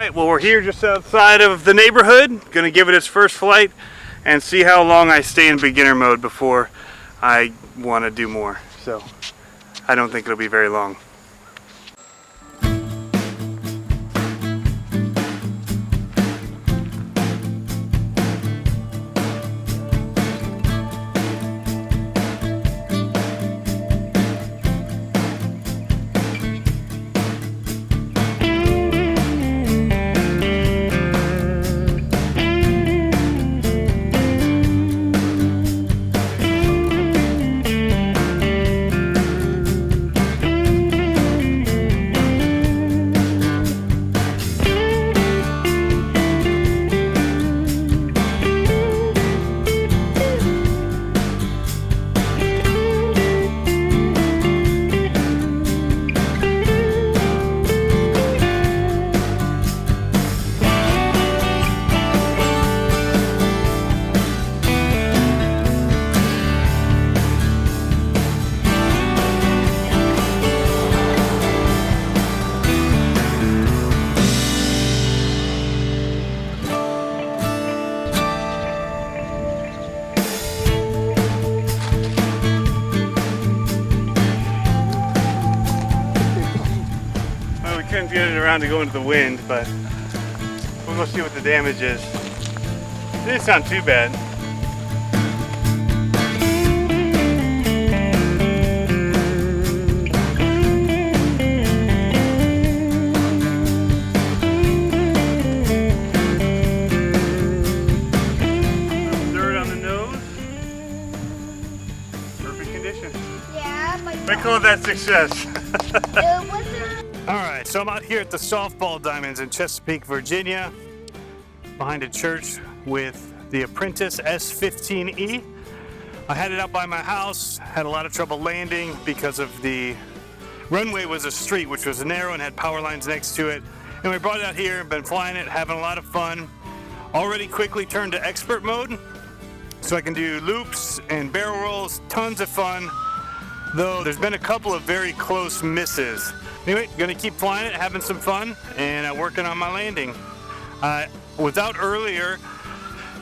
Right, well, we're here just outside of the neighborhood. Gonna give it its first flight and see how long I stay in beginner mode before I want to do more. So I don't think it'll be very long. Couldn't get it around to go into the wind, but we'll go see what the damage is. It didn't sound too bad. Dirt on the nose. Perfect condition. Yeah, I call that success. it wasn't. Alright, so I'm out here at the Softball Diamonds in Chesapeake, Virginia, behind a church with the Apprentice S15E. I had it out by my house, had a lot of trouble landing because of the runway was a street which was narrow and had power lines next to it. And we brought it out here, been flying it, having a lot of fun. Already quickly turned to expert mode, so I can do loops and barrel rolls, tons of fun. Though there's been a couple of very close misses. Anyway, gonna keep flying it, having some fun, and working on my landing. I was out earlier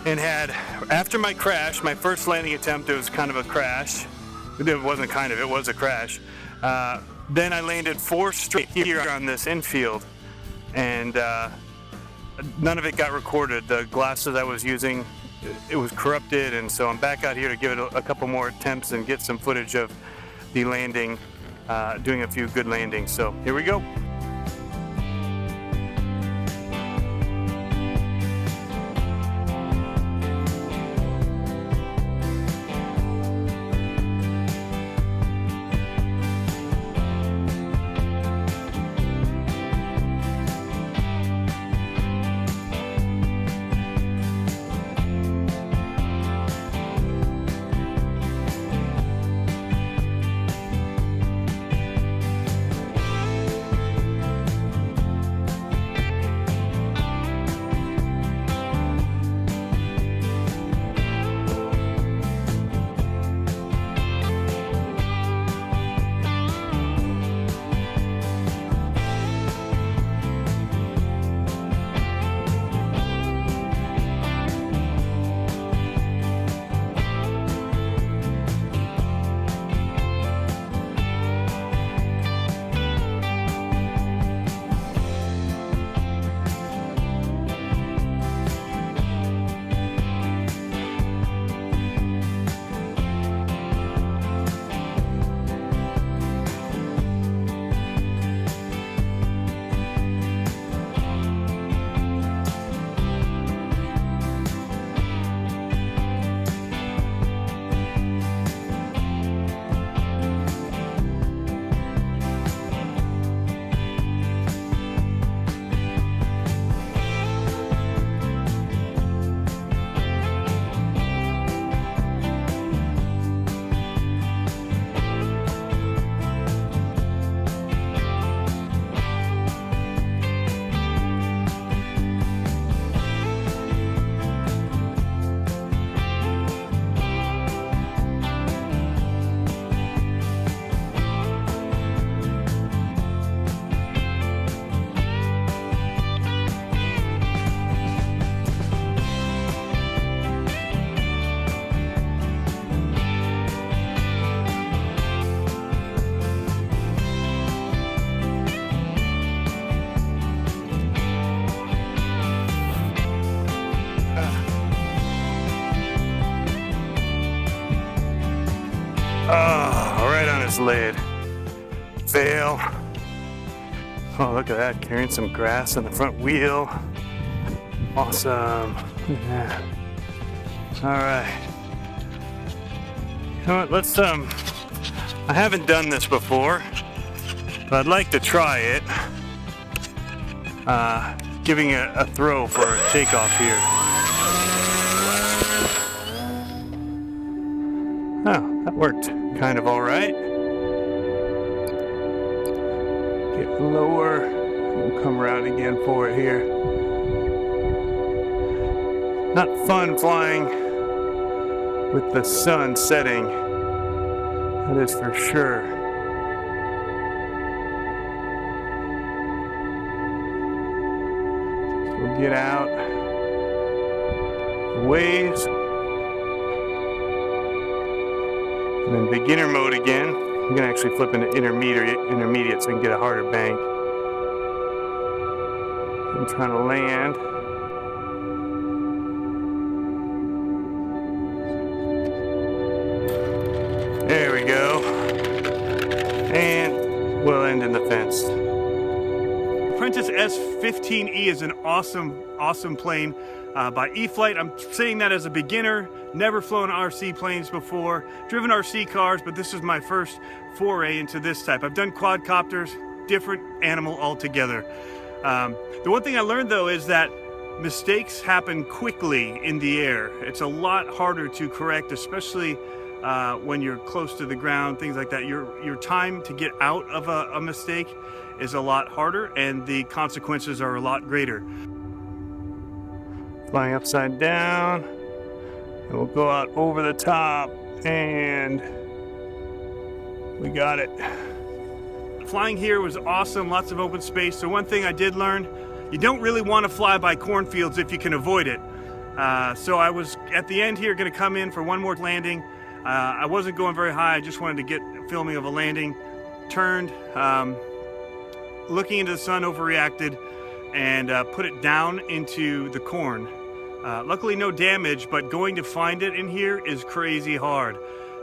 and had, after my crash, my first landing attempt, it was kind of a crash. It wasn't kind of, it was a crash. Then I landed 4 straight here on this infield, and none of it got recorded. The glasses I was using, it was corrupted, and so I'm back out here to give it a couple more attempts and get some footage of the landing, doing a few good landings. So here we go. sled. Fail. Oh, look at that, carrying some grass on the front wheel. Awesome. Yeah. All right. You know what, let's, I haven't done this before, but I'd like to try it. Giving it a throw for a takeoff here. Oh, that worked kind of all right. Get lower. We'll come around again for it here. Not fun flying with the sun setting. That is for sure. So we'll get out a ways. And then beginner mode again. I'm gonna actually flip into intermediate so I can get a harder bank. I'm trying to land. There we go. And we'll end in the fence. Apprentice S15E is an awesome plane by E-Flite. I'm saying that as a beginner, never flown RC planes before, driven RC cars, but this is my first foray into this type. I've done quadcopters, different animal altogether. The one thing I learned though is that mistakes happen quickly in the air. It's a lot harder to correct, especially when you're close to the ground, things like that. Your time to get out of a mistake is a lot harder, and the consequences are a lot greater. Flying upside down, and we'll go out over the top, and we got it. Flying here was awesome, lots of open space. So one thing I did learn, you don't really want to fly by cornfields if you can avoid it. So I was at the end here going to come in for one more landing. I wasn't going very high, I just wanted to get filming of a landing. Turned, looking into the sun, overreacted, and put it down into the corn. Luckily no damage, but going to find it in here is crazy hard.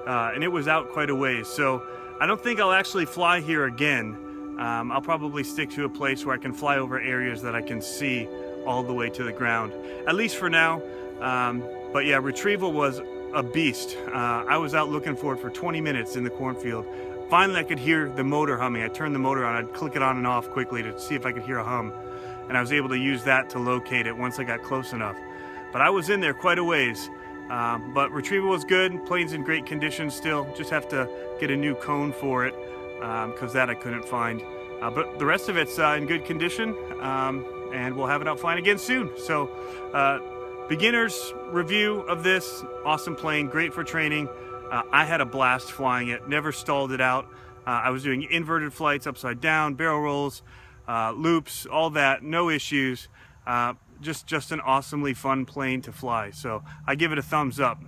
And it was out quite a ways. So I don't think I'll actually fly here again. I'll probably stick to a place where I can fly over areas that I can see all the way to the ground, at least for now. But yeah, retrieval was a beast. I was out looking for it for 20 minutes in the cornfield. Finally I could hear the motor humming. I turned the motor on, I'd click it on and off quickly to see if I could hear a hum. And I was able to use that to locate it once I got close enough. But I was in there quite a ways. But retrieval was good, plane's in great condition still. Just have to get a new cone for it, because that I couldn't find. But the rest of it's in good condition, and we'll have it out flying again soon. So beginner's review of this, awesome plane, great for training. I had a blast flying it, never stalled it out. I was doing inverted flights, upside down, barrel rolls, loops, all that, no issues. Just an awesomely fun plane to fly. So I give it a thumbs up.